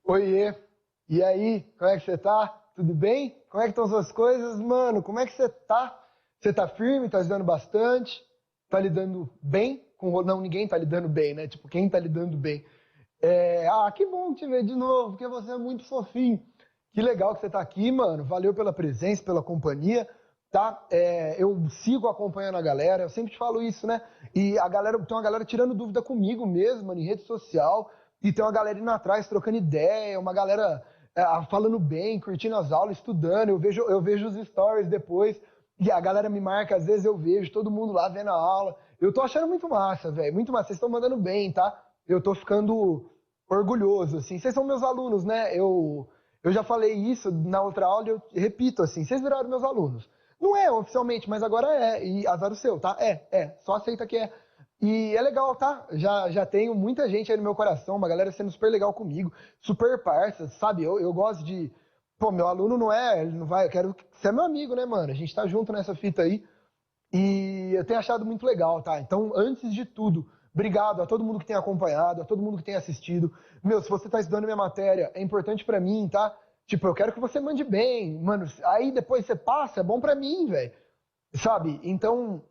Oiê, e aí, como é que você tá? Tudo bem? Como é que estão suas coisas, mano? Como é que você tá? Você tá firme, tá lidando bastante? Tá lidando bem? Não, ninguém tá lidando bem, né? Tipo, quem tá lidando bem? Que bom te ver de novo, porque você é muito fofinho. Que legal que você tá aqui, mano. Valeu pela presença, pela companhia, tá? Eu sigo acompanhando a galera, eu sempre te falo isso, né? E a galera, tem uma galera tirando dúvida comigo mesmo, mano, em rede social, e tem uma galera indo atrás, trocando ideia, uma galera falando bem, curtindo as aulas, estudando. Eu vejo os stories depois, e a galera me marca, às vezes eu vejo todo mundo lá vendo a aula. Eu tô achando muito massa, velho, muito massa. Vocês estão mandando bem, tá? Eu tô ficando orgulhoso, assim. Vocês são meus alunos, né? Eu já falei isso na outra aula e eu repito, assim, vocês viraram meus alunos. Não é oficialmente, mas agora é. E azar o seu, tá? Só aceita que é. E é legal, tá? Já tenho muita gente aí no meu coração, uma galera sendo super legal comigo, super parça, sabe? Eu gosto de. Pô, meu aluno não é, ele não vai, eu quero que você é meu amigo, né, mano? A gente tá junto nessa fita aí. E eu tenho achado muito legal, tá? Então, antes de tudo, obrigado a todo mundo que tem acompanhado, a todo mundo que tem assistido. Meu, se você tá estudando minha matéria, é importante pra mim, tá? Tipo, eu quero que você mande bem, mano. Aí depois você passa, é bom pra mim, velho. Sabe? Então,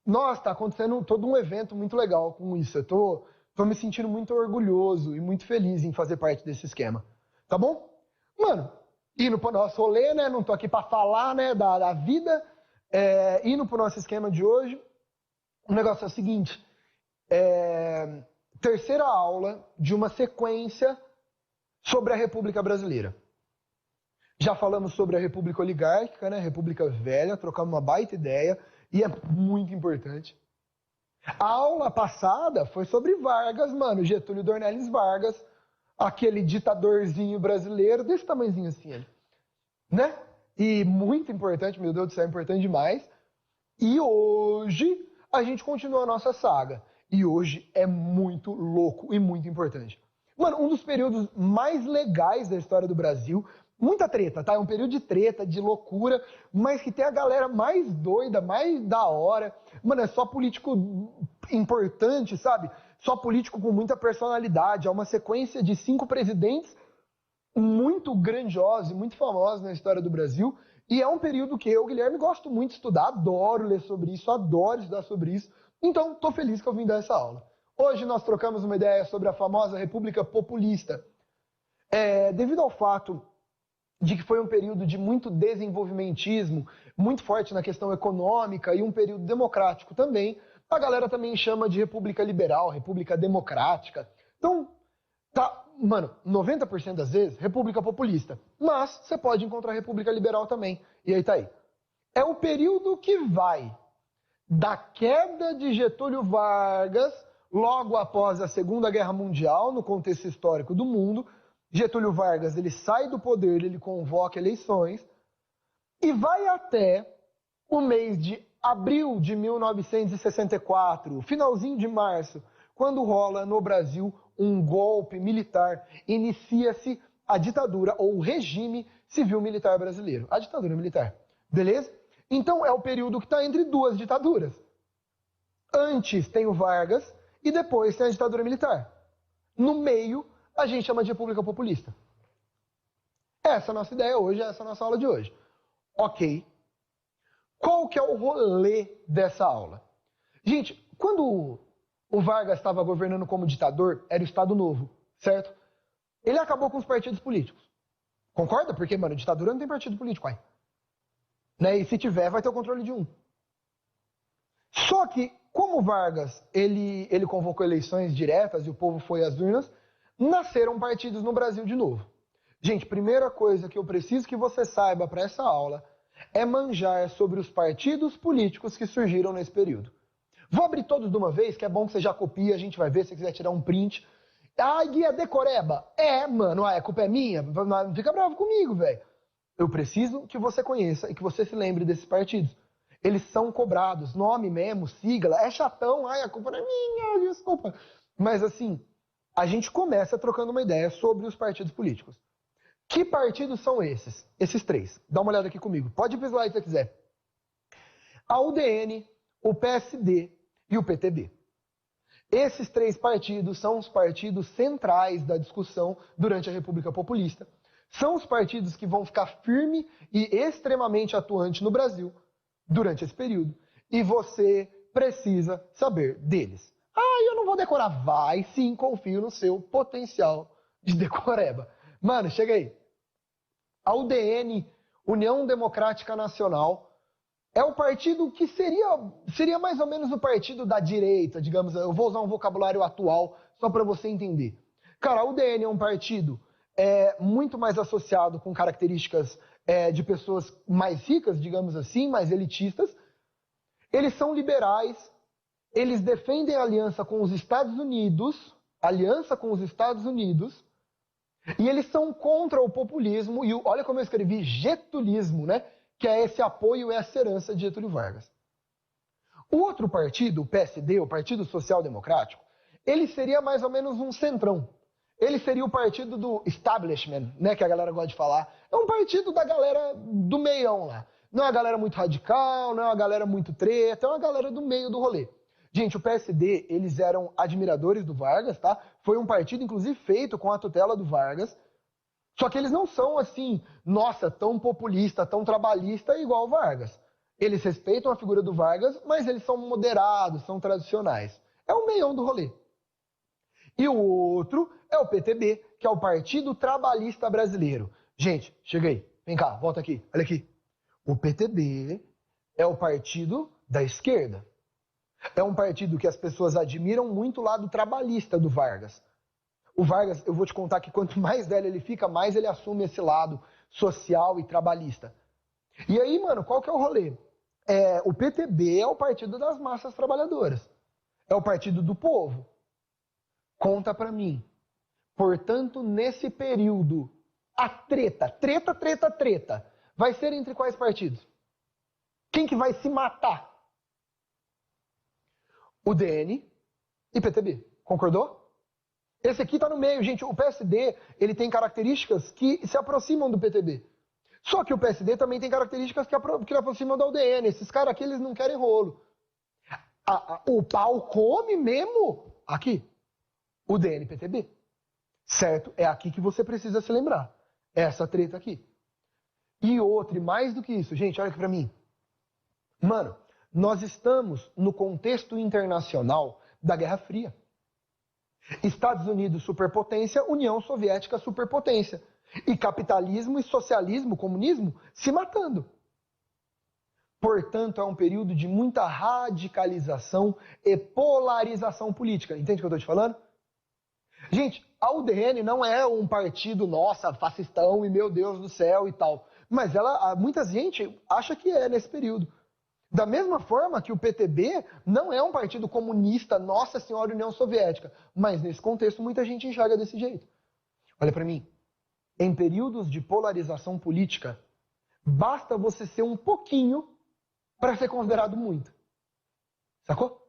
nossa, tá acontecendo todo um evento muito legal com isso. Eu tô me sentindo muito orgulhoso e muito feliz em fazer parte desse esquema. Tá bom? Mano, indo pro nosso rolê, né? Não tô aqui pra falar, né, da vida. Indo pro nosso esquema de hoje, o negócio é o seguinte: é, terceira aula de uma sequência sobre a República Brasileira. Já falamos sobre a República Oligárquica, né? República Velha, trocamos uma baita ideia e é muito importante. A aula passada foi sobre Vargas, mano, Getúlio Dornelles Vargas, aquele ditadorzinho brasileiro desse tamanhozinho assim, né? E muito importante, meu Deus do céu, é importante demais. E hoje a gente continua a nossa saga. E hoje é muito louco e muito importante. Mano, um dos períodos mais legais da história do Brasil. Muita treta, tá? É um período de treta, de loucura, mas que tem a galera mais doida, mais da hora. Mano, é só político importante, sabe? Só político com muita personalidade. É uma sequência de 5 presidentes muito grandiosos e muito famosos na história do Brasil. E é um período que eu, Guilherme, gosto muito de estudar, adoro ler sobre isso, adoro estudar sobre isso. Então, estou feliz que eu vim dar essa aula. Hoje nós trocamos uma ideia sobre a famosa República Populista. Devido ao fato de que foi um período de muito desenvolvimentismo, muito forte na questão econômica e um período democrático também, a galera também chama de República Liberal, República Democrática. Então, tá, mano, 90% das vezes, República Populista. Mas você pode encontrar República Liberal também. E aí tá aí. É o período que vai da queda de Getúlio Vargas, logo após a Segunda Guerra Mundial, no contexto histórico do mundo. Getúlio Vargas, ele sai do poder, ele convoca eleições e vai até o mês de abril de 1964, finalzinho de março, quando rola no Brasil um golpe militar, inicia-se a ditadura ou o regime civil-militar brasileiro, a ditadura militar, beleza? Então é o período que está entre duas ditaduras. Antes tem o Vargas e depois tem a ditadura militar. No meio, a gente chama de República Populista. Essa é a nossa ideia hoje, essa é a nossa aula de hoje. Ok. Qual que é o rolê dessa aula? Gente, quando o Vargas estava governando como ditador, era o Estado Novo, certo? Ele acabou com os partidos políticos. Concorda? Porque, mano, ditadura não tem partido político, aí. Né? E se tiver, vai ter o controle de um. Só que, como o Vargas, ele convocou eleições diretas e o povo foi às urnas, nasceram partidos no Brasil de novo. Gente, primeira coisa que eu preciso que você saiba para essa aula é manjar sobre os partidos políticos que surgiram nesse período. Vou abrir todos de uma vez, que é bom que você já copia, a gente vai ver se você quiser tirar um print. Ah, guia decoreba. Mano, a culpa é minha? Não fica bravo comigo, velho. Eu preciso que você conheça e que você se lembre desses partidos. Eles são cobrados, nome mesmo, sigla, é chatão, a culpa não é minha, desculpa. Mas assim, a gente começa trocando uma ideia sobre os partidos políticos. Que partidos são esses? Esses 3. Dá uma olhada aqui comigo. Pode ir para o slide se você quiser. A UDN, o PSD e o PTB. Esses três partidos são os partidos centrais da discussão durante a República Populista. São os partidos que vão ficar firme e extremamente atuante no Brasil durante esse período. E você precisa saber deles. Ah, eu não vou decorar. Vai sim, confio no seu potencial de decoreba. Mano, chega aí. A UDN, União Democrática Nacional, é o partido que seria mais ou menos o partido da direita, digamos. Eu vou usar um vocabulário atual só para você entender. Cara, a UDN é um partido muito mais associado com características de pessoas mais ricas, digamos assim, mais elitistas. Eles são liberais, eles defendem a aliança com os Estados Unidos, e eles são contra o populismo, e olha como eu escrevi, getulismo, né? Que é esse apoio e essa herança de Getúlio Vargas. O outro partido, o PSD, o Partido Social Democrático, ele seria mais ou menos um centrão. Ele seria o partido do establishment, né, que a galera gosta de falar. É um partido da galera do meião lá. Não é uma galera muito radical, não é uma galera muito treta, é uma galera do meio do rolê. Gente, o PSD, eles eram admiradores do Vargas, tá? Foi um partido, inclusive, feito com a tutela do Vargas. Só que eles não são assim, nossa, tão populista, tão trabalhista igual o Vargas. Eles respeitam a figura do Vargas, mas eles são moderados, são tradicionais. É o meião do rolê. E o outro é o PTB, que é o Partido Trabalhista Brasileiro. Gente, chega aí, vem cá, volta aqui, olha aqui. O PTB é o partido da esquerda. É um partido que as pessoas admiram muito o lado trabalhista do Vargas. O Vargas, eu vou te contar que quanto mais velho ele fica, mais ele assume esse lado social e trabalhista. E aí, mano, qual que é o rolê? O PTB é o partido das massas trabalhadoras. É o partido do povo. Conta pra mim. Portanto, nesse período, a treta, vai ser entre quais partidos? Quem que vai se matar? O DN e PTB. Concordou? Esse aqui está no meio, gente. O PSD, ele tem características que se aproximam do PTB. Só que o PSD também tem características que aproximam da UDN. Esses caras aqui, eles não querem rolo. O pau come mesmo aqui. UDN e PTB. Certo? É aqui que você precisa se lembrar. Essa treta aqui. E outra, e mais do que isso, gente, olha aqui pra mim. Mano, nós estamos no contexto internacional da Guerra Fria. Estados Unidos, superpotência, União Soviética, superpotência. E capitalismo e socialismo, comunismo, se matando. Portanto, é um período de muita radicalização e polarização política. Entende o que eu estou te falando? Gente, a UDN não é um partido, nossa, fascistão e meu Deus do céu e tal. Mas muita gente acha que é nesse período. Da mesma forma que o PTB não é um partido comunista, Nossa Senhora União Soviética. Mas nesse contexto muita gente enxerga desse jeito. Olha pra mim. Em períodos de polarização política, basta você ser um pouquinho para ser considerado muito. Sacou?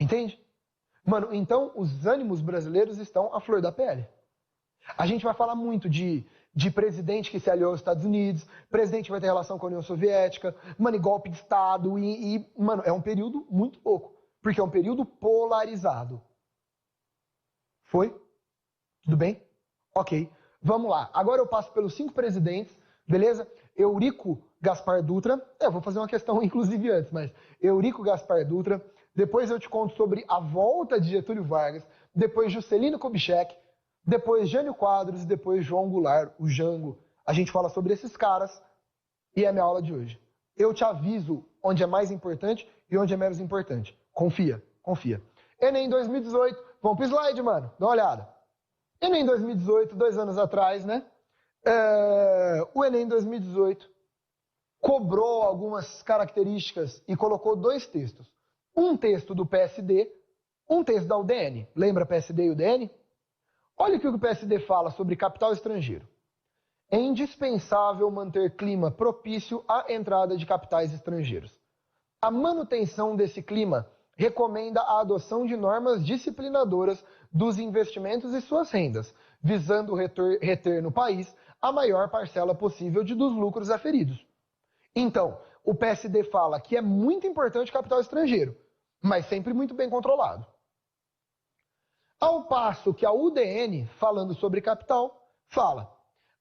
Entende? Mano, então os ânimos brasileiros estão à flor da pele. A gente vai falar muito de presidente que se aliou aos Estados Unidos, presidente que vai ter relação com a União Soviética, mano, e golpe de Estado, mano, é um período muito louco, porque é um período polarizado. Foi? Tudo bem? Ok, vamos lá. Agora eu passo pelos 5 presidentes, beleza? Eurico Gaspar Dutra, eu vou fazer uma questão inclusive antes, mas Eurico Gaspar Dutra, depois eu te conto sobre a volta de Getúlio Vargas, depois Juscelino Kubitschek, depois Jânio Quadros e depois João Goulart, o Jango. A gente fala sobre esses caras e é a minha aula de hoje. Eu te aviso onde é mais importante e onde é menos importante. Confia, confia. Enem 2018, vamos pro slide, mano, dá uma olhada. Enem 2018, 2 anos atrás, né? O Enem 2018 cobrou algumas características e colocou 2 textos. Um texto do PSD, um texto da UDN. Lembra PSD e UDN? Olha o que o PSD fala sobre capital estrangeiro. É indispensável manter clima propício à entrada de capitais estrangeiros. A manutenção desse clima recomenda a adoção de normas disciplinadoras dos investimentos e suas rendas, visando reter no país a maior parcela possível dos lucros aferidos. Então, o PSD fala que é muito importante capital estrangeiro. mas sempre muito bem controlado. Ao passo que a UDN, falando sobre capital, fala: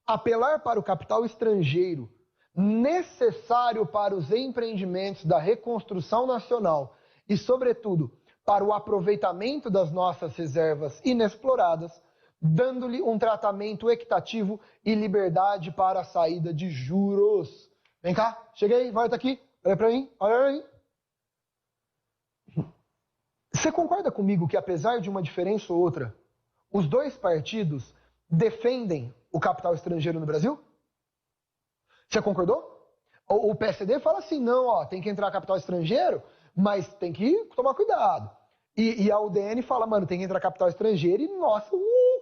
apelar para o capital estrangeiro necessário para os empreendimentos da reconstrução nacional e, sobretudo, para o aproveitamento das nossas reservas inexploradas, dando-lhe um tratamento equitativo e liberdade para a saída de juros. Vem cá, cheguei, volta aqui, olha para mim, olha para mim. Você concorda comigo que, apesar de uma diferença ou outra, os dois partidos defendem o capital estrangeiro no Brasil? Você concordou? O PSD fala assim, não, ó, tem que entrar capital estrangeiro, mas tem que tomar cuidado. E a UDN fala, mano, tem que entrar capital estrangeiro e, nossa,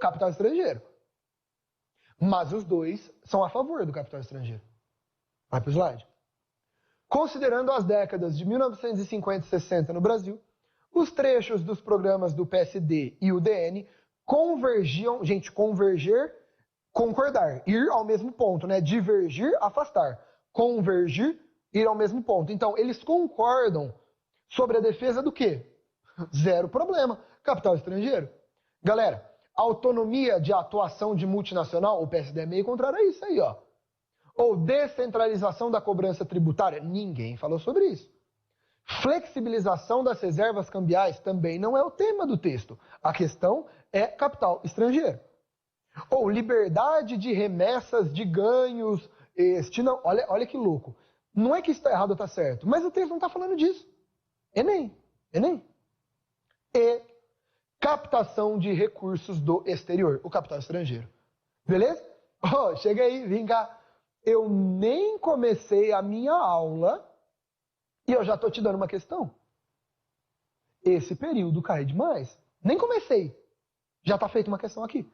capital estrangeiro. Mas os dois são a favor do capital estrangeiro. Vai pro slide. Considerando as décadas de 1950 e 60 no Brasil, os trechos dos programas do PSD e UDN convergiam, gente, converger, concordar, ir ao mesmo ponto, né? Divergir, afastar. Convergir, ir ao mesmo ponto. Então, eles concordam sobre a defesa do quê? Zero problema. Capital estrangeiro. Galera, autonomia de atuação de multinacional, o PSD é meio contrário a isso aí, ó. Ou descentralização da cobrança tributária, ninguém falou sobre isso. Flexibilização das reservas cambiais também não é o tema do texto. A questão é capital estrangeiro. Ou liberdade de remessas de ganhos. Não, olha que louco. Não é que isso está errado ou está certo, mas o texto não está falando disso. Enem. E captação de recursos do exterior, o capital estrangeiro. Beleza? Oh, chega aí, vem cá. Eu nem comecei a minha aula e eu já estou te dando uma questão. Esse período cai demais. Nem comecei. Já está feita uma questão aqui.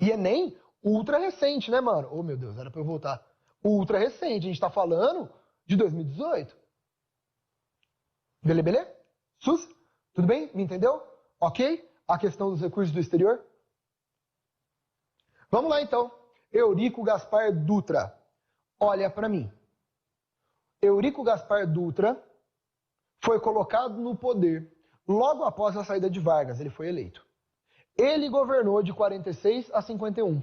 E Enem ultra recente, né, mano? Oh, meu Deus, era para eu voltar. Ultra recente, a gente está falando de 2018. Beleza? Sus? Tudo bem? Me entendeu? Ok? A questão dos recursos do exterior? Vamos lá, então. Eurico Gaspar Dutra. Olha para mim. Eurico Gaspar Dutra foi colocado no poder logo após a saída de Vargas. Ele foi eleito. Ele governou de 46 a 51.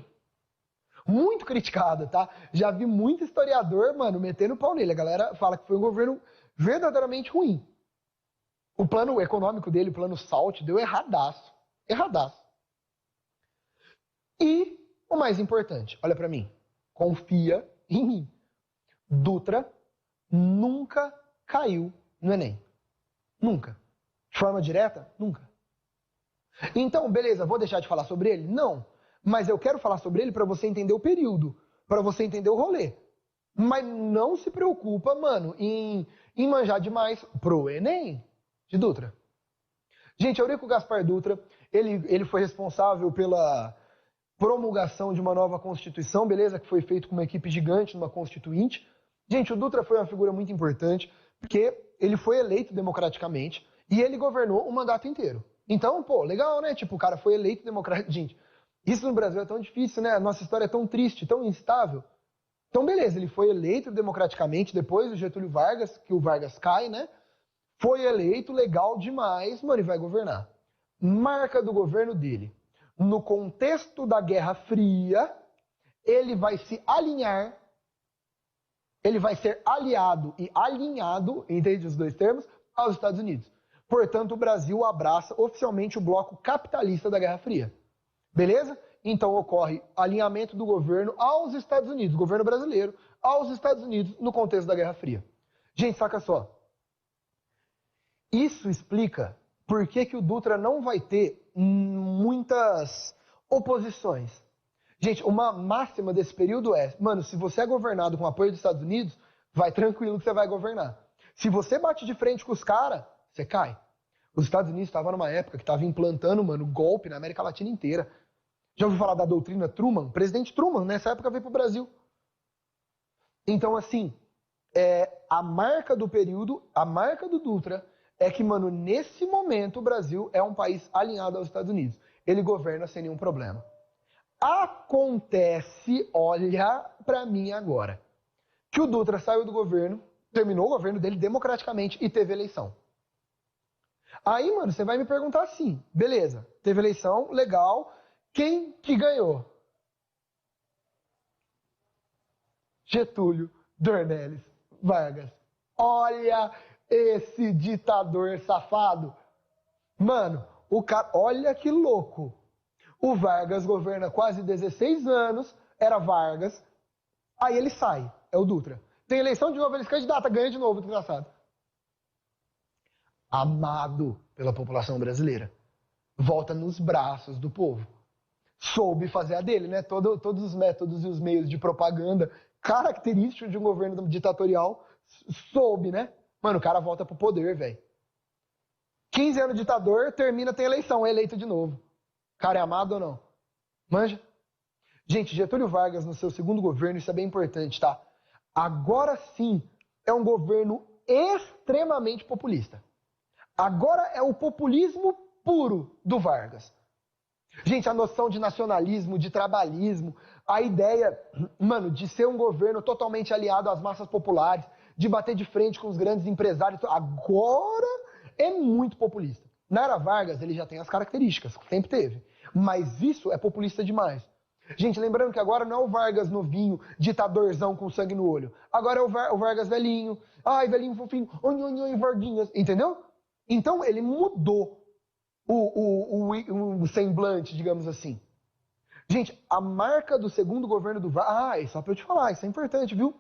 Muito criticado, tá? Já vi muito historiador, mano, metendo pau nele. A galera fala que foi um governo verdadeiramente ruim. O plano econômico dele, o plano SALT, deu erradaço. Erradaço. E o mais importante, olha pra mim. Confia em mim. Dutra nunca caiu no Enem. Nunca. De forma direta? Nunca. Então, beleza, vou deixar de falar sobre ele? Não. Mas eu quero falar sobre ele para você entender o período, para você entender o rolê. Mas não se preocupa, mano, em manjar demais pro Enem de Dutra. Gente, Eurico Gaspar Dutra, ele foi responsável pela promulgação de uma nova Constituição, beleza? Que foi feito com uma equipe gigante, numa Constituinte. Gente, o Dutra foi uma figura muito importante, porque ele foi eleito democraticamente e ele governou o mandato inteiro. Então, pô, legal, né? Tipo, o cara foi eleito democraticamente. Gente, isso no Brasil é tão difícil, né? A nossa história é tão triste, tão instável. Então, beleza, ele foi eleito democraticamente depois do Getúlio Vargas, que o Vargas cai, né? Foi eleito, legal demais, mano, e vai governar. Marca do governo dele. No contexto da Guerra Fria, ele vai se alinhar, ele vai ser aliado e alinhado, entende os dois termos, aos Estados Unidos. Portanto, o Brasil abraça oficialmente o bloco capitalista da Guerra Fria. Beleza? Então ocorre alinhamento do governo aos Estados Unidos, governo brasileiro, aos Estados Unidos no contexto da Guerra Fria. Gente, saca só. Isso explica por que o Dutra não vai ter muitas oposições. Gente, uma máxima desse período é, mano, se você é governado com apoio dos Estados Unidos, vai tranquilo que você vai governar. Se você bate de frente com os caras, você cai. Os Estados Unidos estavam numa época que estava implantando, mano, golpe na América Latina inteira. Já ouviu falar da doutrina Truman? O presidente Truman, nessa época, veio para o Brasil. Então, assim, a marca do período, a marca do Dutra é que, mano, nesse momento o Brasil é um país alinhado aos Estados Unidos. Ele governa sem nenhum problema. Acontece, olha pra mim agora, que o Dutra saiu do governo, terminou o governo dele democraticamente e teve eleição. Aí, mano, você vai me perguntar assim, beleza, teve eleição, legal, quem que ganhou? Getúlio Dornelles Vargas. Olha esse ditador safado. Mano, o cara, olha que louco. O Vargas governa quase 16 anos, era Vargas, aí ele sai, é o Dutra. Tem eleição de novo, ele se candidata, ganha de novo, desgraçado. Amado pela população brasileira. Volta nos braços do povo. Soube fazer a dele, né? Todos os métodos e os meios de propaganda característicos de um governo ditatorial, soube, né? Mano, o cara volta pro poder, velho. 15 anos de ditador, termina, tem eleição, é eleito de novo. O cara é amado ou não? Manja? Gente, Getúlio Vargas, no seu segundo governo, isso é bem importante, tá? Agora sim, é um governo extremamente populista. Agora é o populismo puro do Vargas. Gente, a noção de nacionalismo, de trabalhismo, a ideia, mano, de ser um governo totalmente aliado às massas populares, de bater de frente com os grandes empresários, agora é muito populista. Na era Vargas, ele já tem as características, sempre teve. Mas isso é populista demais. Gente, lembrando que agora não é o Vargas novinho, ditadorzão com sangue no olho. Agora é o Vargas velhinho. Ai, velhinho fofinho. Oi, Varguinhas. Entendeu? Então, ele mudou o semblante, digamos assim. Gente, a marca do segundo governo do Vargas... Ah, só pra eu te falar, isso é importante, viu?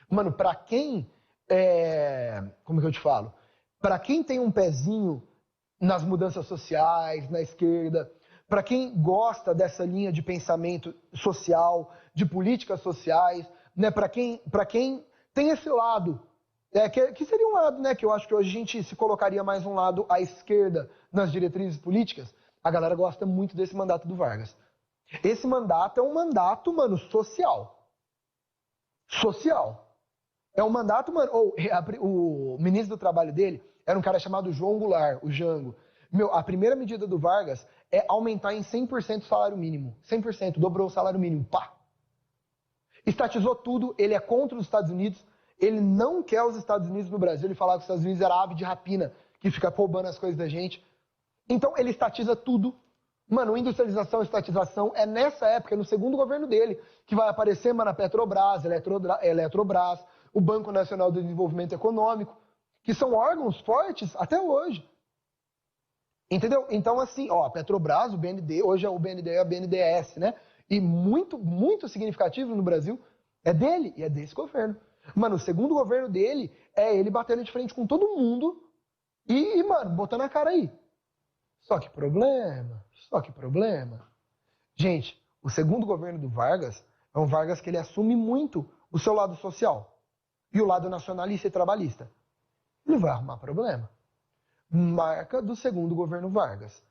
Mano, pra quem... Como que eu te falo? Pra quem tem um pezinho nas mudanças sociais, na esquerda, pra quem gosta dessa linha de pensamento social, de políticas sociais, né? Pra quem tem esse lado... que seria um lado, né, que eu acho que hoje a gente se colocaria mais um lado à esquerda nas diretrizes políticas. A galera gosta muito desse mandato do Vargas. Esse mandato é um mandato, mano, social. Social. É um mandato, mano... o ministro do trabalho dele era um cara chamado João Goulart, o Jango. A primeira medida do Vargas é aumentar em 100% o salário mínimo. 100%, dobrou o salário mínimo. Pá! Estatizou tudo, ele é contra os Estados Unidos. Ele não quer os Estados Unidos no Brasil. Ele falava que os Estados Unidos era ave de rapina, que fica roubando as coisas da gente. Então ele estatiza tudo. Mano, industrialização, estatização, é nessa época, no segundo governo dele, que vai aparecer, mano, a Petrobras, Eletrobras, o Banco Nacional de Desenvolvimento Econômico, que são órgãos fortes até hoje. Entendeu? Então, assim, ó, a Petrobras, o BND, hoje é o BND e a BNDES, né? E muito, muito significativo no Brasil, é dele e é desse governo. Mano, o segundo governo dele é ele batendo de frente com todo mundo e mano, botando a cara aí. Só que problema. Gente, o segundo governo do Vargas é um Vargas que ele assume muito o seu lado social e o lado nacionalista e trabalhista. Ele vai arrumar problema. Marca do segundo governo Vargas.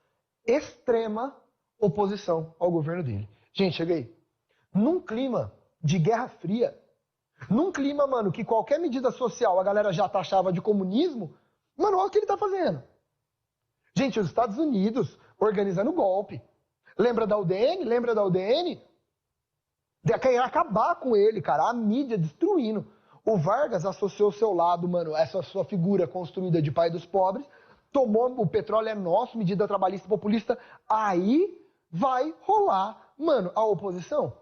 Extrema oposição ao governo dele. Gente, chega aí. Num clima de Guerra Fria, num clima, mano, que qualquer medida social a galera já taxava de comunismo, mano, olha o que ele tá fazendo. Gente, os Estados Unidos organizando golpe. Lembra da UDN? Quer acabar com ele, cara. A mídia destruindo. O Vargas associou o seu lado, mano, essa sua figura construída de pai dos pobres, tomou o petróleo é nosso, medida trabalhista populista, aí vai rolar, mano, a oposição.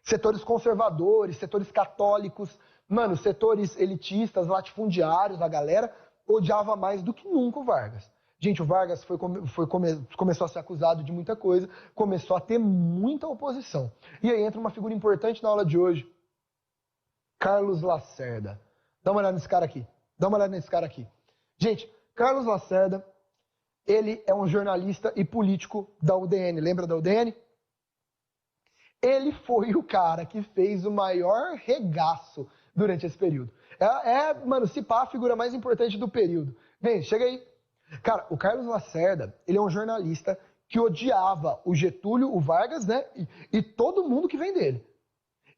Setores conservadores, setores católicos, mano, setores elitistas, latifundiários, a galera odiava mais do que nunca o Vargas. Gente, o Vargas começou a ser acusado de muita coisa, começou a ter muita oposição. E aí entra uma figura importante na aula de hoje, Carlos Lacerda. Dá uma olhada nesse cara aqui. Gente, Carlos Lacerda, ele é um jornalista e político da UDN. Lembra da UDN? Ele foi o cara que fez o maior regaço durante esse período. Mano, se pá, a figura mais importante do período. Vem, chega aí. Cara, o Carlos Lacerda, ele é um jornalista que odiava o Getúlio, o Vargas, né? E todo mundo que vem dele.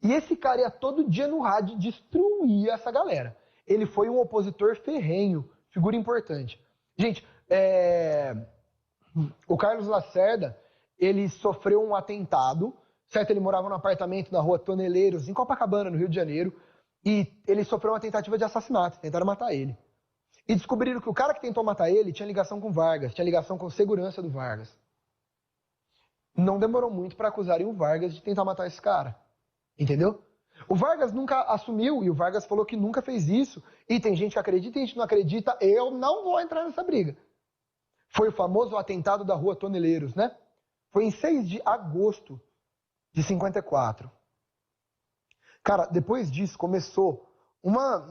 E esse cara ia todo dia no rádio destruir essa galera. Ele foi um opositor ferrenho, figura importante. Gente, o Carlos Lacerda, ele sofreu um atentado, certo? Ele morava num apartamento na rua Toneleiros, em Copacabana, no Rio de Janeiro, e ele sofreu uma tentativa de assassinato, tentaram matar ele. E descobriram que o cara que tentou matar ele tinha ligação com Vargas, tinha ligação com segurança do Vargas. Não demorou muito para acusarem o Vargas de tentar matar esse cara. Entendeu? O Vargas nunca assumiu e o Vargas falou que nunca fez isso. E tem gente que acredita e gente que não acredita. Eu não vou entrar nessa briga. Foi o famoso atentado da Rua Toneleiros, né? Foi em 6 de agosto de 54. Cara, depois disso começou uma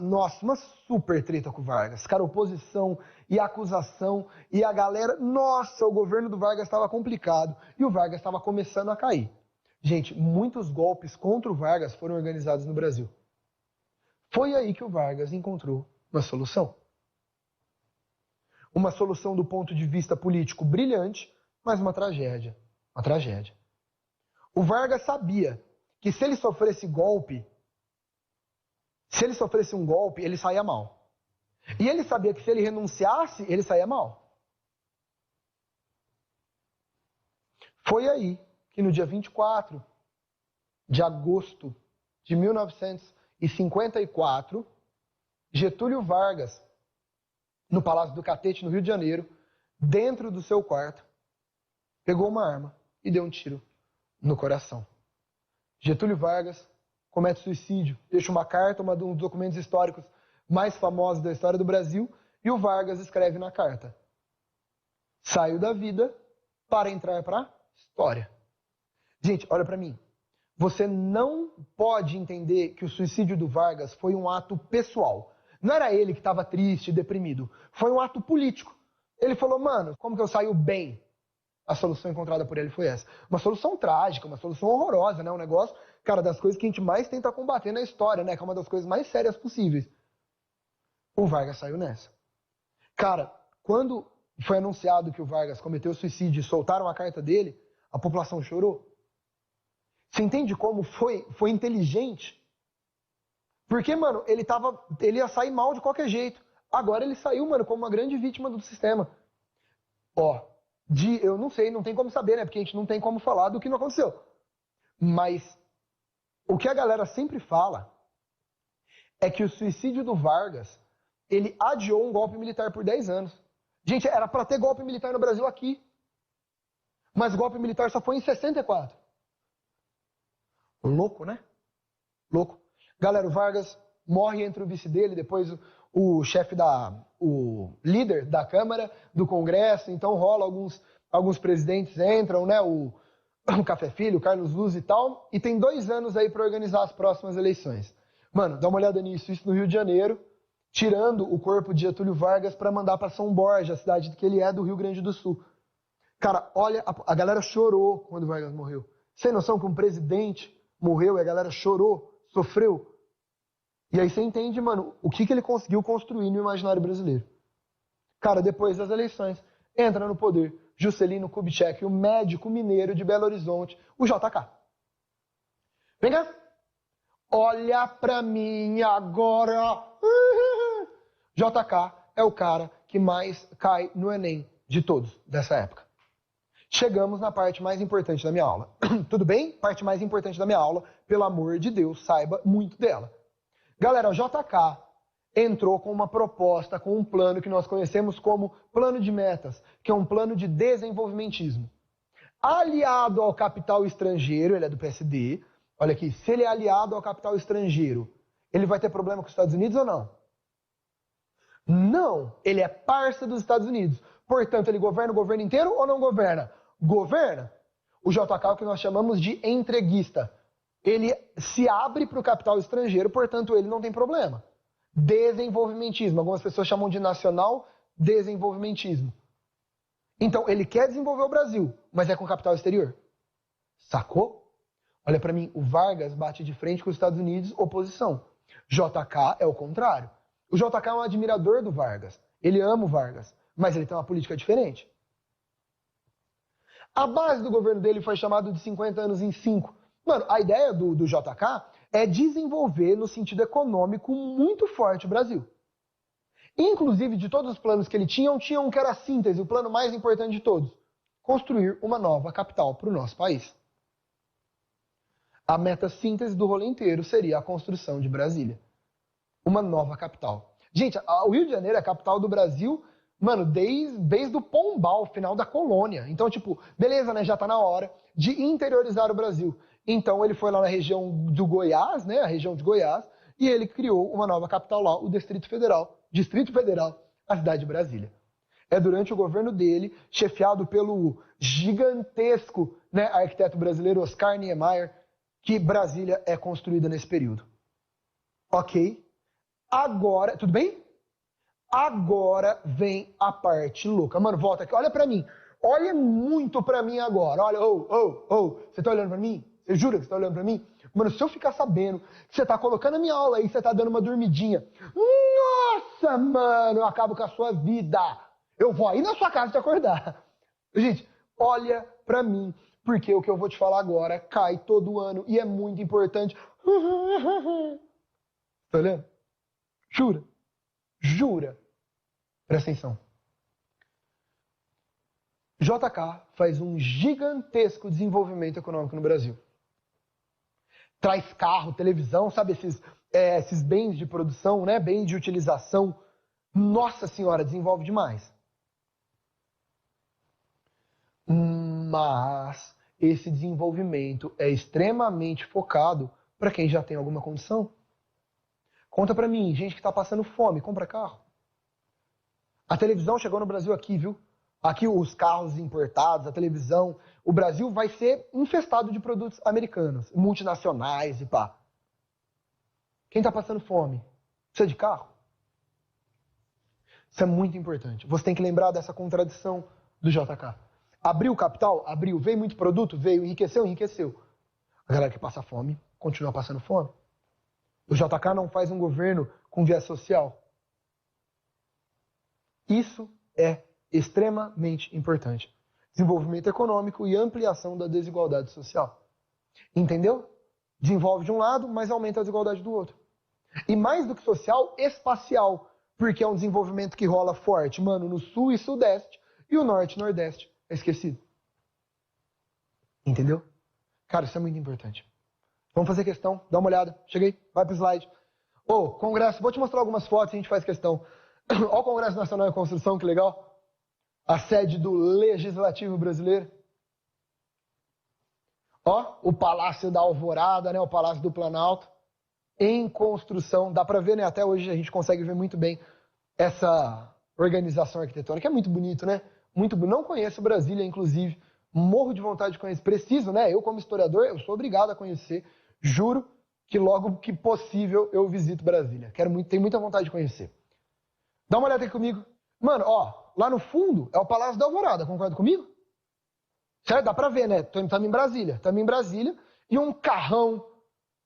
super treta com o Vargas. Cara, oposição e acusação e a galera... Nossa, o governo do Vargas estava complicado e o Vargas estava começando a cair. Gente, muitos golpes contra o Vargas foram organizados no Brasil. Foi aí que o Vargas encontrou uma solução. Uma solução do ponto de vista político brilhante, mas uma tragédia. Uma tragédia. O Vargas sabia que se ele sofresse golpe, um golpe, ele saía mal. E ele sabia que se ele renunciasse, ele saía mal. Foi aí que no dia 24 de agosto de 1954, Getúlio Vargas, no Palácio do Catete, no Rio de Janeiro, dentro do seu quarto, pegou uma arma e deu um tiro no coração. Getúlio Vargas comete suicídio, deixa uma carta, um dos documentos históricos mais famosos da história do Brasil, e o Vargas escreve na carta: saio da vida para entrar para a história. Gente, olha para mim. Você não pode entender que o suicídio do Vargas foi um ato pessoal. Não era ele que estava triste, deprimido. Foi um ato político. Ele falou, mano, como que eu saio bem? A solução encontrada por ele foi essa. Uma solução trágica, uma solução horrorosa, né? Um negócio, cara, das coisas que a gente mais tenta combater na história, né? Que é uma das coisas mais sérias possíveis. O Vargas saiu nessa. Cara, quando foi anunciado que o Vargas cometeu suicídio e soltaram a carta dele, a população chorou. Você entende como foi inteligente? Porque, mano, ele ia sair mal de qualquer jeito. Agora ele saiu, mano, como uma grande vítima do sistema. Ó, eu não sei, não tem como saber, né? Porque a gente não tem como falar do que não aconteceu. Mas o que a galera sempre fala é que o suicídio do Vargas, ele adiou um golpe militar por 10 anos. Gente, era para ter golpe militar no Brasil aqui. Mas o golpe militar só foi em 64. Louco, né? Louco. Galera, o Vargas morre entre o vice dele, depois o líder da Câmara, do Congresso, então rola alguns presidentes entram, né? O Café Filho, o Carlos Luz e tal, e tem 2 anos aí para organizar as próximas eleições. Mano, dá uma olhada nisso, isso no Rio de Janeiro, tirando o corpo de Getúlio Vargas para mandar para São Borja, a cidade que ele é, do Rio Grande do Sul. Cara, olha, a galera chorou quando o Vargas morreu. Sem noção que um presidente morreu e a galera chorou, sofreu. E aí você entende, mano, o que ele conseguiu construir no imaginário brasileiro. Cara, depois das eleições, entra no poder Juscelino Kubitschek, o médico mineiro de Belo Horizonte, o JK. Vem cá. Olha pra mim agora. JK é o cara que mais cai no Enem de todos dessa época. Chegamos na parte mais importante da minha aula. Tudo bem? Parte mais importante da minha aula, pelo amor de Deus, saiba muito dela. Galera, o JK entrou com uma proposta, com um plano que nós conhecemos como plano de metas, que é um plano de desenvolvimentismo. Aliado ao capital estrangeiro, ele é do PSD, olha aqui, se ele é aliado ao capital estrangeiro, ele vai ter problema com os Estados Unidos ou não? Não, ele é parça dos Estados Unidos. Portanto, ele governa o governo inteiro ou não governa? Governa. O JK é o que nós chamamos de entreguista. Ele se abre para o capital estrangeiro, portanto, ele não tem problema. Desenvolvimentismo. Algumas pessoas chamam de nacional desenvolvimentismo. Então, ele quer desenvolver o Brasil, mas é com capital exterior. Sacou? Olha para mim, o Vargas bate de frente com os Estados Unidos, oposição. JK é o contrário. O JK é um admirador do Vargas. Ele ama o Vargas, mas ele tem uma política diferente. A base do governo dele foi chamado de 50 anos em 5. Mano, a ideia do JK é desenvolver no sentido econômico muito forte o Brasil. Inclusive, de todos os planos que ele tinha um que era a síntese, o plano mais importante de todos. Construir uma nova capital para o nosso país. A meta síntese do rolê inteiro seria a construção de Brasília. Uma nova capital. Gente, o Rio de Janeiro é a capital do Brasil, mano, desde o Pombal, final da colônia. Então, tipo, beleza, né? Já tá na hora de interiorizar o Brasil. Então, ele foi lá na região do Goiás, né? A região de Goiás, e ele criou uma nova capital lá, o Distrito Federal, a cidade de Brasília. É durante o governo dele, chefiado pelo gigantesco, né, arquiteto brasileiro Oscar Niemeyer, que Brasília é construída nesse período. Ok? Agora, tudo bem? Agora vem a parte louca. Mano, volta aqui, olha pra mim. Olha muito pra mim agora. Olha, você tá olhando pra mim? Você jura que você tá olhando pra mim? Mano, se eu ficar sabendo que você tá colocando a minha aula aí, você tá dando uma dormidinha. Nossa, mano, eu acabo com a sua vida. Eu vou aí na sua casa te acordar. Gente, olha pra mim, porque o que eu vou te falar agora cai todo ano e é muito importante. Tá olhando? Jura? Jura? Presta atenção. JK faz um gigantesco desenvolvimento econômico no Brasil. Traz carro, televisão, sabe esses bens de produção, né? Bens de utilização. Nossa Senhora, desenvolve demais. Mas esse desenvolvimento é extremamente focado para quem já tem alguma condição. Conta pra mim, gente que tá passando fome, compra carro. A televisão chegou no Brasil aqui, viu? Aqui os carros importados, a televisão. O Brasil vai ser infestado de produtos americanos, multinacionais e pá. Quem tá passando fome? Precisa de carro? Isso é muito importante. Você tem que lembrar dessa contradição do JK. Abriu o capital? Abriu. Veio muito produto? Veio. Enriqueceu? Enriqueceu. A galera que passa fome continua passando fome. O JK não faz um governo com viés social. Isso é extremamente importante. Desenvolvimento econômico e ampliação da desigualdade social. Entendeu? Desenvolve de um lado, mas aumenta a desigualdade do outro. E mais do que social, espacial. Porque é um desenvolvimento que rola forte, mano, no sul e sudeste. E o norte e nordeste é esquecido. Entendeu? Cara, isso é muito importante. Vamos fazer questão, dá uma olhada. Cheguei, vai pro slide. Congresso, vou te mostrar algumas fotos e a gente faz questão. Olha o Congresso Nacional em Construção, que legal. A sede do Legislativo Brasileiro. Ó, o Palácio da Alvorada, né? O Palácio do Planalto. Em construção. Dá pra ver, né? Até hoje a gente consegue ver muito bem essa organização arquitetônica. É muito bonito, né? Muito bonito. Não conheço Brasília, inclusive. Morro de vontade de conhecer. Preciso, né? Eu, como historiador, eu sou obrigado a conhecer. Juro que logo que possível eu visito Brasília. Tenho muita vontade de conhecer. Dá uma olhada aqui comigo. Mano, ó, lá no fundo é o Palácio da Alvorada, concorda comigo? Certo? Dá pra ver, né? Estamos em Brasília. Estamos em Brasília e um carrão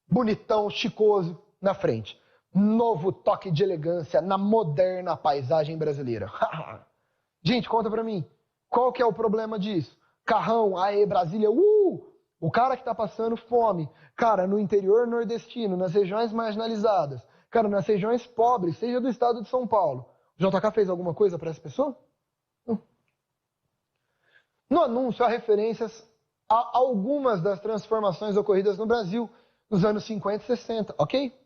bonitão, chicoso na frente. Novo toque de elegância na moderna paisagem brasileira. Gente, conta pra mim. Qual que é o problema disso? Carrão, aê, Brasília, o cara que tá passando fome. Cara, no interior nordestino, nas regiões marginalizadas. Cara, nas regiões pobres, seja do estado de São Paulo. O JK fez alguma coisa para essa pessoa? Não. No anúncio há referências a algumas das transformações ocorridas no Brasil nos anos 50 e 60, ok?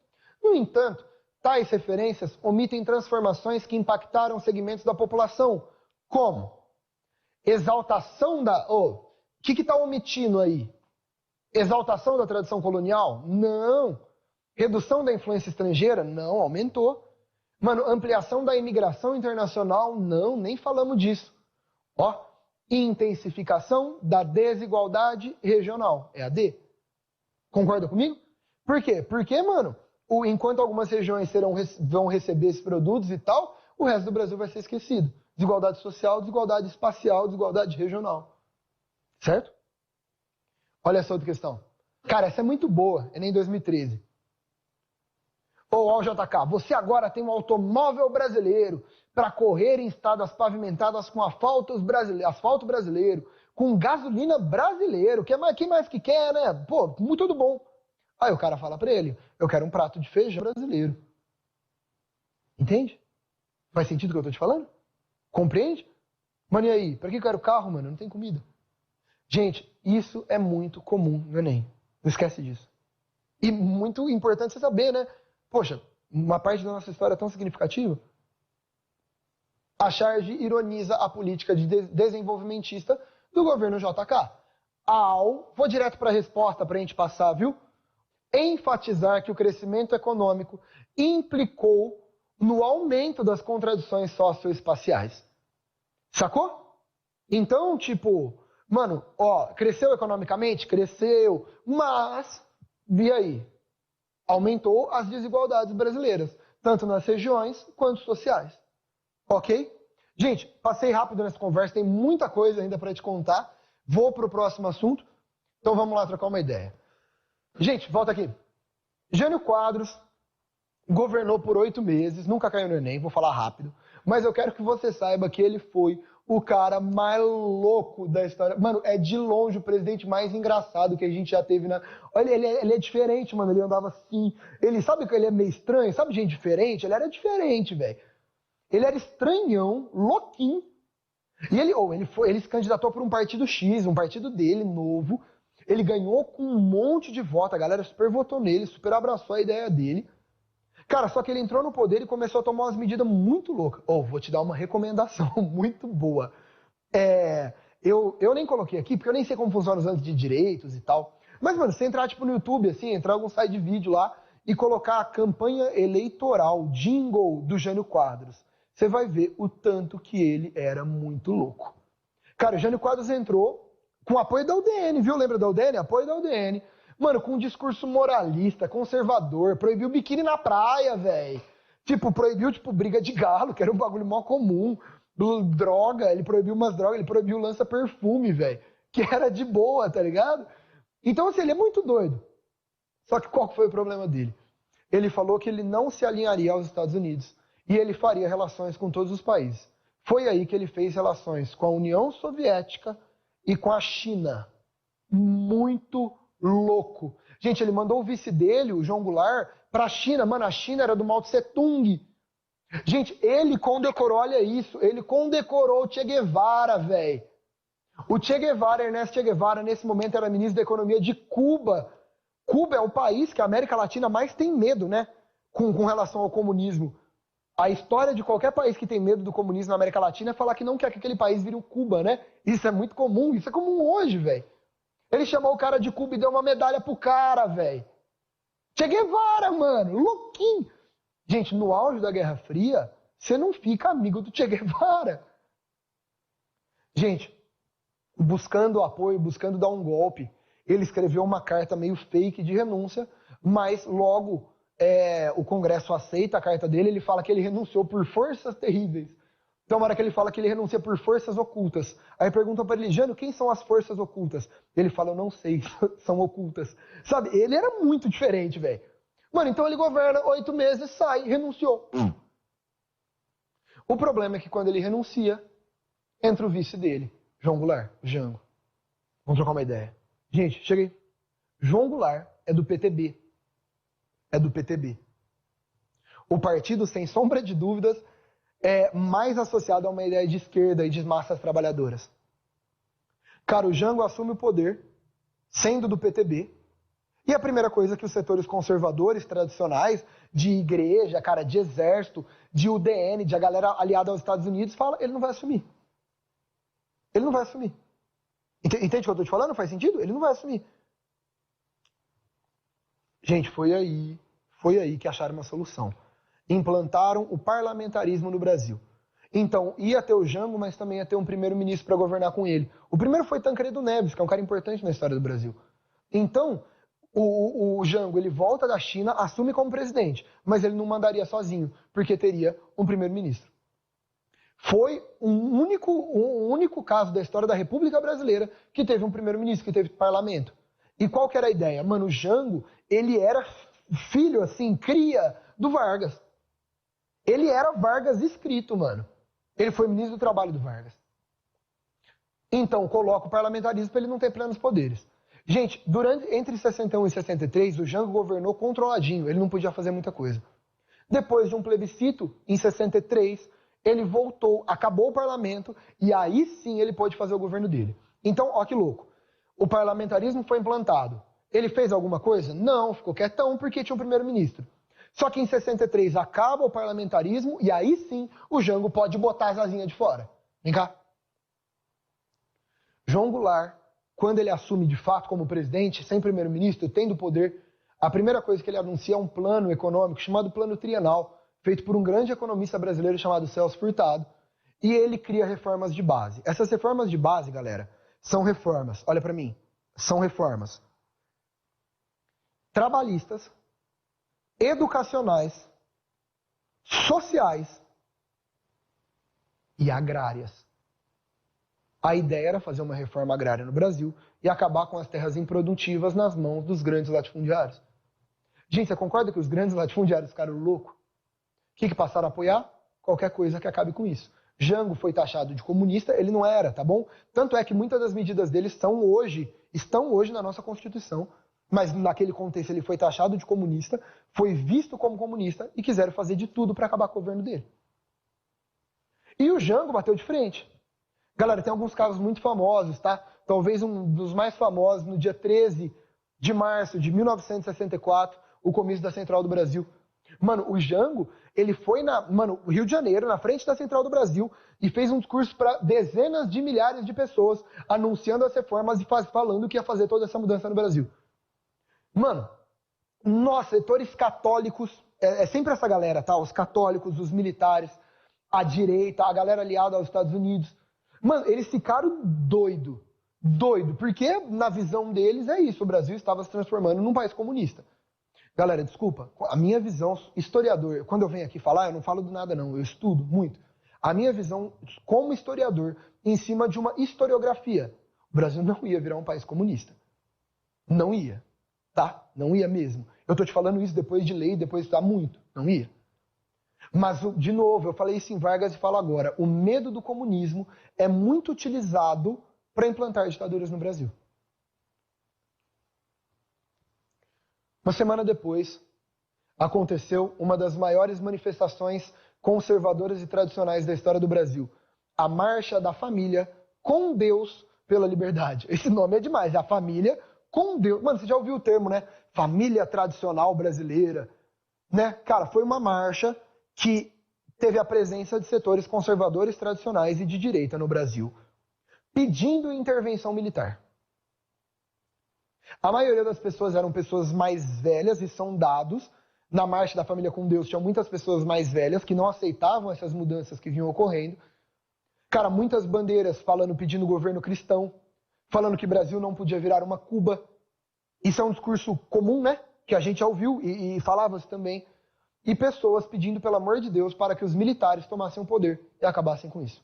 No entanto, tais referências omitem transformações que impactaram segmentos da população, como exaltação da... O que está omitindo aí? Exaltação da tradição colonial? Não. Redução da influência estrangeira? Não, aumentou. Mano, ampliação da imigração internacional? Não, nem falamos disso. Ó, intensificação da desigualdade regional. É a D. Concorda comigo? Por quê? Porque, mano, enquanto algumas regiões vão receber esses produtos e tal, o resto do Brasil vai ser esquecido. Desigualdade social, desigualdade espacial, desigualdade regional. Certo? Olha essa outra questão. Cara, essa é muito boa. É nem 2013. Ó, JK, você agora tem um automóvel brasileiro para correr em estradas pavimentadas com asfalto brasileiro, com gasolina brasileiro. Quem mais que quer, né? Pô, tudo bom. Aí o cara fala para ele, eu quero um prato de feijão brasileiro. Entende? Faz sentido o que eu tô te falando? Compreende? Mano, e aí? Pra que eu quero carro, mano? Não tem comida. Gente, isso é muito comum no Enem. Não esquece disso. E muito importante você saber, né? Poxa, uma parte da nossa história tão significativa. A charge ironiza a política desenvolvimentista do governo JK. Vou direto para a resposta para a gente passar, viu? Enfatizar que o crescimento econômico implicou no aumento das contradições socioespaciais. Sacou? Então, tipo, mano, cresceu economicamente? Cresceu, mas, e aí? Aumentou as desigualdades brasileiras, tanto nas regiões quanto sociais. Ok? Gente, passei rápido nessa conversa, tem muita coisa ainda para te contar. Vou para o próximo assunto, então vamos lá trocar uma ideia. Gente, volta aqui. Jânio Quadros governou por 8 meses, nunca caiu no Enem, vou falar rápido, mas eu quero que você saiba que ele foi o cara mais louco da história. Mano, é de longe o presidente mais engraçado que a gente já teve na... Olha, ele é diferente, mano, ele andava assim. Sabe que ele é meio estranho? Sabe gente diferente? Ele era diferente, velho. Ele era estranhão, louquinho. E ele se candidatou por um partido X, um partido dele, novo. Ele ganhou com um monte de voto, a galera super votou nele, super abraçou a ideia dele. Cara, só que ele entrou no poder e começou a tomar umas medidas muito loucas. Vou te dar uma recomendação muito boa. Eu nem coloquei aqui, porque eu nem sei como funciona os anos de direitos e tal. Mas, mano, você entrar tipo no YouTube, assim, entrar em algum site de vídeo lá e colocar a campanha eleitoral, jingle do Jânio Quadros, você vai ver o tanto que ele era muito louco. Cara, o Jânio Quadros entrou com apoio da UDN, viu? Lembra da UDN? Apoio da UDN. Mano, com um discurso moralista, conservador, proibiu biquíni na praia, velho. Tipo, proibiu, briga de galo, que era um bagulho mó comum. Droga, ele proibiu umas drogas, ele proibiu lança-perfume, velho. Que era de boa, tá ligado? Então, assim, ele é muito doido. Só que qual foi o problema dele? Ele falou que ele não se alinharia aos Estados Unidos e ele faria relações com todos os países. Foi aí que ele fez relações com a União Soviética e com a China. Muito louco. Gente, ele mandou o vice dele, o João Goulart, pra China. Mano, a China era do Mao Tse Tung. Gente, ele condecorou, olha isso, ele condecorou o Che Guevara, velho. O Che Guevara, Ernesto Che Guevara, nesse momento era ministro da Economia de Cuba. Cuba é o país que a América Latina mais tem medo, né? Com relação ao comunismo. A história de qualquer país que tem medo do comunismo na América Latina é falar que não quer que aquele país vire o Cuba, né? Isso é muito comum, isso é comum hoje, velho. Ele chamou o cara de Cuba e deu uma medalha pro cara, velho. Che Guevara, mano, louquinho. Gente, no auge da Guerra Fria, você não fica amigo do Che Guevara. Gente, buscando apoio, buscando dar um golpe, ele escreveu uma carta meio fake de renúncia, mas logo o Congresso aceita a carta dele, ele fala que ele renunciou por forças terríveis. Então, na hora que ele fala que ele renuncia por forças ocultas, aí perguntam para ele, Jânio, quem são as forças ocultas? Ele fala, eu não sei, são ocultas. Sabe, ele era muito diferente, velho. Mano, então ele governa 8 meses, sai, renunciou. O problema é que quando ele renuncia, entra o vice dele, João Goulart, o Jango. Vamos trocar uma ideia. Gente, cheguei. João Goulart é do PTB. É do PTB. O partido, sem sombra de dúvidas, é mais associado a uma ideia de esquerda e de massas trabalhadoras. Cara, o Jango assume o poder, sendo do PTB, e a primeira coisa que os setores conservadores tradicionais, de igreja, cara, de exército, de UDN, de a galera aliada aos Estados Unidos, fala, ele não vai assumir. Ele não vai assumir. Entende o que eu estou te falando? Faz sentido? Ele não vai assumir. Gente, foi aí que acharam uma solução. Implantaram o parlamentarismo no Brasil. Então, ia ter o Jango, mas também ia ter um primeiro-ministro para governar com ele. O primeiro foi Tancredo Neves, que é um cara importante na história do Brasil. Então, o Jango, ele volta da China, assume como presidente, mas ele não mandaria sozinho, porque teria um primeiro-ministro. Foi um único caso da história da República Brasileira que teve um primeiro-ministro, que teve parlamento. E qual que era a ideia? Mano, o Jango, ele era filho, assim, cria do Vargas. Ele era Vargas escrito, mano. Ele foi ministro do Trabalho do Vargas. Então, coloca o parlamentarismo para ele não ter plenos poderes. Gente, entre 61 e 63, o Jango governou controladinho, ele não podia fazer muita coisa. Depois de um plebiscito, em 63, ele voltou, acabou o parlamento, e aí sim ele pôde fazer o governo dele. Então, ó que louco. O parlamentarismo foi implantado. Ele fez alguma coisa? Não, ficou quietão porque tinha um primeiro-ministro. Só que em 63 acaba o parlamentarismo e aí sim o Jango pode botar as asinhas de fora. Vem cá. João Goulart, quando ele assume de fato como presidente, sem primeiro-ministro, tendo poder, a primeira coisa que ele anuncia é um plano econômico chamado Plano Trienal, feito por um grande economista brasileiro chamado Celso Furtado, e ele cria reformas de base. Essas reformas de base, galera, são reformas, olha para mim, são reformas trabalhistas, educacionais, sociais e agrárias. A ideia era fazer uma reforma agrária no Brasil e acabar com as terras improdutivas nas mãos dos grandes latifundiários. Gente, você concorda que os grandes latifundiários ficaram loucos? O que passaram a apoiar? Qualquer coisa que acabe com isso. Jango foi taxado de comunista, ele não era, tá bom? Tanto é que muitas das medidas dele estão hoje na nossa Constituição, mas naquele contexto ele foi taxado de comunista, foi visto como comunista e quiseram fazer de tudo para acabar com o governo dele. E o Jango bateu de frente. Galera, tem alguns casos muito famosos, tá? Talvez um dos mais famosos, no dia 13 de março de 1964, o comício da Central do Brasil. Mano, o Jango, ele foi no Rio de Janeiro, na frente da Central do Brasil, e fez um discurso para dezenas de milhares de pessoas, anunciando as reformas e falando que ia fazer toda essa mudança no Brasil. Mano, nós, setores católicos, é sempre essa galera, tá? Os católicos, os militares, a direita, a galera aliada aos Estados Unidos. Mano, eles ficaram doido, porque na visão deles é isso, o Brasil estava se transformando num país comunista. Galera, desculpa, a minha visão, historiador, quando eu venho aqui falar, eu não falo do nada não, eu estudo muito. A minha visão como historiador, em cima de uma historiografia, o Brasil não ia virar um país comunista. Não ia, tá? Não ia mesmo. Eu tô te falando isso depois de ler, depois de estudar muito, não ia. Mas, de novo, eu falei isso em Vargas e falo agora, o medo do comunismo é muito utilizado para implantar ditaduras no Brasil. Uma semana depois, aconteceu uma das maiores manifestações conservadoras e tradicionais da história do Brasil. A Marcha da Família com Deus pela Liberdade. Esse nome é demais, é a família com Deus. Mano, você já ouviu o termo, né? Família tradicional brasileira. Né? Cara, foi uma marcha que teve a presença de setores conservadores tradicionais e de direita no Brasil, pedindo intervenção militar. A maioria das pessoas eram pessoas mais velhas e são dados. Na Marcha da Família com Deus tinham muitas pessoas mais velhas que não aceitavam essas mudanças que vinham ocorrendo. Cara, muitas bandeiras falando, pedindo governo cristão, falando que o Brasil não podia virar uma Cuba. Isso é um discurso comum, né? Que a gente já ouviu e falava-se também. E pessoas pedindo, pelo amor de Deus, para que os militares tomassem o poder e acabassem com isso.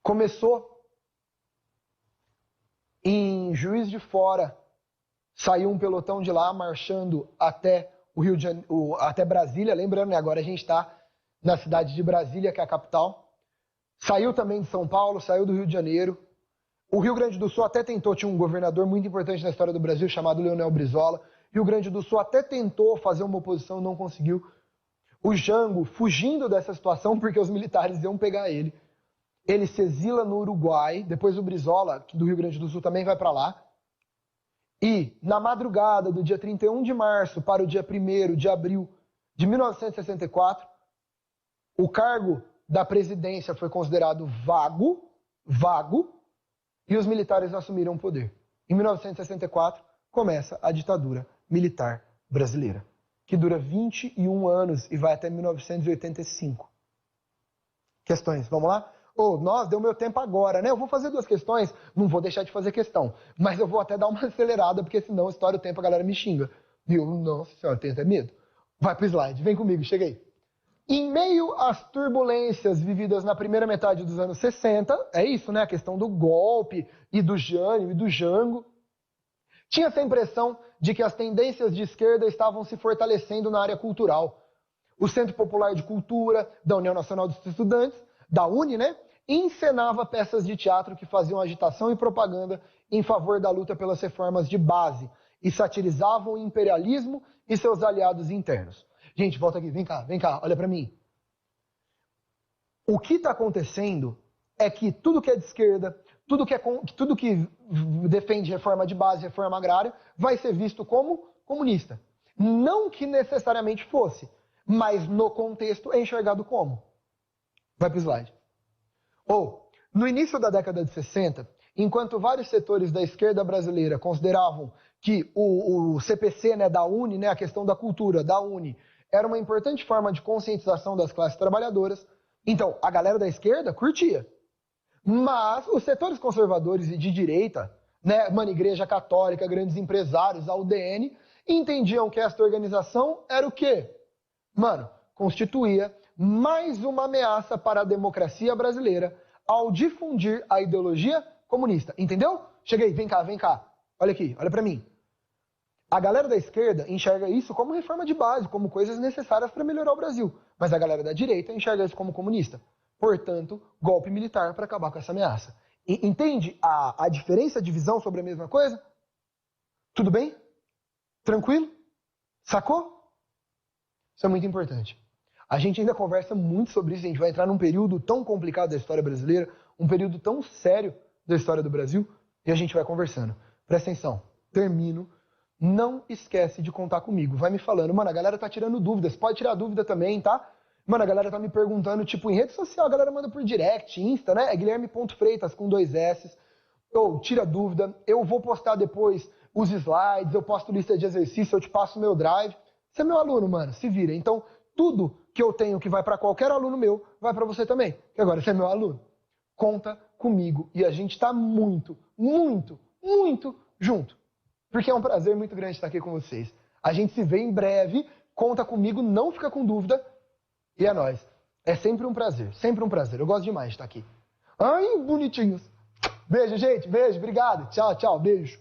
Começou em Juiz de Fora, saiu um pelotão de lá marchando até o Rio de Janeiro, até Brasília, lembrando, né, agora a gente está na cidade de Brasília, que é a capital. Saiu também de São Paulo, saiu do Rio de Janeiro. O Rio Grande do Sul até tentou, tinha um governador muito importante na história do Brasil, chamado Leonel Brizola. Rio Grande do Sul até tentou fazer uma oposição, não conseguiu. O Jango, fugindo dessa situação, porque os militares iam pegar ele, ele se exila no Uruguai, depois o Brizola, do Rio Grande do Sul, também vai para lá. E, na madrugada do dia 31 de março para o dia 1º de abril de 1964, o cargo da presidência foi considerado vago, e os militares assumiram o poder. Em 1964, começa a ditadura militar brasileira, que dura 21 anos e vai até 1985. Questões, vamos lá? Nossa, deu meu tempo agora, né? Eu vou fazer 2 questões, não vou deixar de fazer questão, mas eu vou até dar uma acelerada, porque senão estoura o tempo, a galera me xinga. Viu? Nossa senhora, eu tenho até medo. Vai pro slide, vem comigo, chega aí. Em meio às turbulências vividas na primeira metade dos anos 60, é isso, né? A questão do golpe, e do Jânio, e do Jango, tinha essa impressão de que as tendências de esquerda estavam se fortalecendo na área cultural. O Centro Popular de Cultura, da União Nacional dos Estudantes, da UNE, né? Encenava peças de teatro que faziam agitação e propaganda em favor da luta pelas reformas de base e satirizavam o imperialismo e seus aliados internos. Gente, volta aqui, vem cá, olha para mim. O que está acontecendo é que tudo que é de esquerda, tudo que defende reforma de base, reforma agrária, vai ser visto como comunista. Não que necessariamente fosse, mas no contexto é enxergado como. Vai para o slide. Ou, no início da década de 60, enquanto vários setores da esquerda brasileira consideravam que o CPC, né, da UNE, né, a questão da cultura da UNE, era uma importante forma de conscientização das classes trabalhadoras, então a galera da esquerda curtia. Mas os setores conservadores e de direita, né, mano, Igreja Católica, grandes empresários, a UDN, entendiam que esta organização era o quê? Mano, constituía mais uma ameaça para a democracia brasileira ao difundir a ideologia comunista. Entendeu? Cheguei, vem cá, vem cá. Olha aqui, olha pra mim. A galera da esquerda enxerga isso como reforma de base, como coisas necessárias para melhorar o Brasil. Mas a galera da direita enxerga isso como comunista. Portanto, golpe militar para acabar com essa ameaça. Entende a diferença de visão sobre a mesma coisa? Tudo bem? Tranquilo? Sacou? Isso é muito importante. A gente ainda conversa muito sobre isso, a gente vai entrar num período tão complicado da história brasileira, um período tão sério da história do Brasil, e a gente vai conversando. Presta atenção, termino. Não esquece de contar comigo. Vai me falando, mano, a galera tá tirando dúvidas. Pode tirar dúvida também, tá? Mano, a galera tá me perguntando, tipo, em rede social, a galera manda por direct, Insta, né? É Guilherme.Freitas com 2 S. Ou tira dúvida. Eu vou postar depois os slides, eu posto lista de exercício, eu te passo o meu drive. Você é meu aluno, mano, se vira. Então, tudo que eu tenho que vai para qualquer aluno meu, vai para você também. Que agora você é meu aluno. Conta comigo. E a gente tá muito, muito, muito junto. Porque é um prazer muito grande estar aqui com vocês. A gente se vê em breve. Conta comigo, não fica com dúvida. E é nóis. É sempre um prazer, sempre um prazer. Eu gosto demais de estar aqui. Ai, bonitinhos. Beijo, gente. Beijo, obrigado. Tchau, tchau. Beijo.